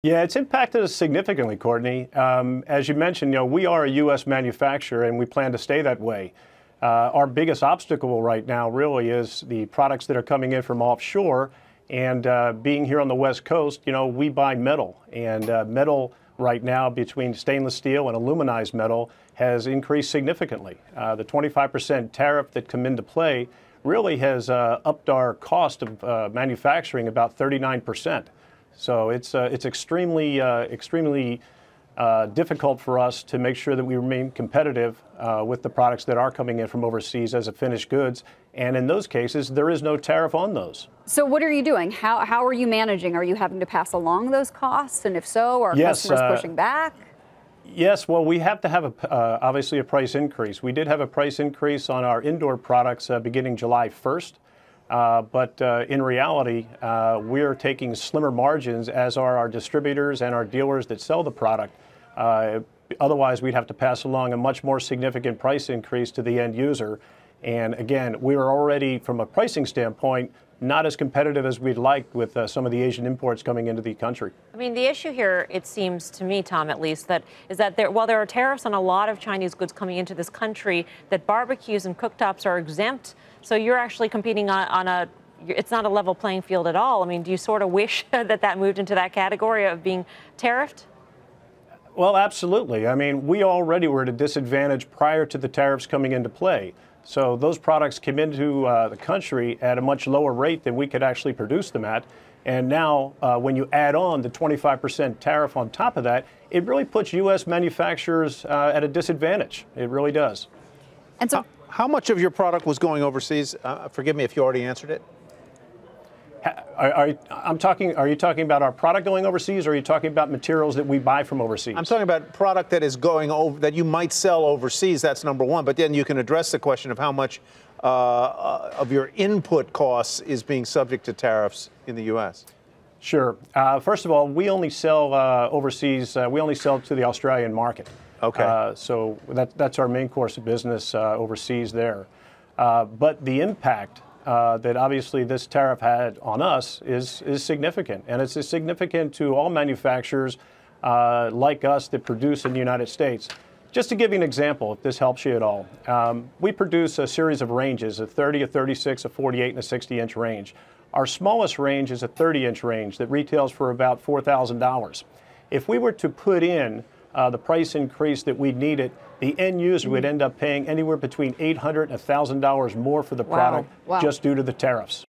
Yeah, it's impacted us significantly, Courtney. As you mentioned, we are a U.S. manufacturer and we plan to stay that way. Our biggest obstacle right now really is the products that are coming in from offshore. And being here on the West Coast, we buy metal. And metal right now, between stainless steel and aluminized metal, has increased significantly. The 25% tariff that come into play really has upped our cost of manufacturing about 39%. So it's extremely difficult for us to make sure that we remain competitive with the products that are coming in from overseas as a finished goods. And in those cases, there is no tariff on those. So what are you doing? How are you managing? Are you having to pass along those costs? And if so, are customers pushing back? Yes, well, we have to have obviously a price increase. We did have a price increase on our indoor products beginning July 1st. But in reality, we are taking slimmer margins, as are our distributors and our dealers that sell the product. Otherwise, we'd have to pass along a much more significant price increase to the end user. And again, we are already, from a pricing standpoint, not as competitive as we'd like with some of the Asian imports coming into the country. I mean, the issue here, it seems to me, Tom, at least, is that while there are tariffs on a lot of Chinese goods coming into this country, that barbecues and cooktops are exempt. So you're actually competing it's not a level playing field at all. I mean, do you sort of wish that moved into that category of being tariffed? Well, absolutely. I mean, we already were at a disadvantage prior to the tariffs coming into play. So those products came into the country at a much lower rate than we could actually produce them at. And now, when you add on the 25% tariff on top of that, it really puts U.S. manufacturers at a disadvantage. It really does. And so, how much of your product was going overseas? Forgive me if you already answered it. Are you talking about our product going overseas, or are you talking about materials that we buy from overseas? I'm talking about product that is going over, that you might sell overseas. That's number one. But then you can address the question of how much of your input costs is being subject to tariffs in the U.S. Sure. First of all, we only sell overseas. We only sell to the Australian market. Okay. So that's our main course of business overseas there. But the impact that obviously this tariff had on us is significant, and it's significant to all manufacturers like us that produce in the United States. Just to give you an example, if this helps you at all, we produce a series of ranges, a 30, a 36, a 48, and a 60-inch range. Our smallest range is a 30-inch range that retails for about $4,000. If we were to put in the price increase that we needed, the end user would end up paying anywhere between $800 and $1,000 more for the product just due to the tariffs.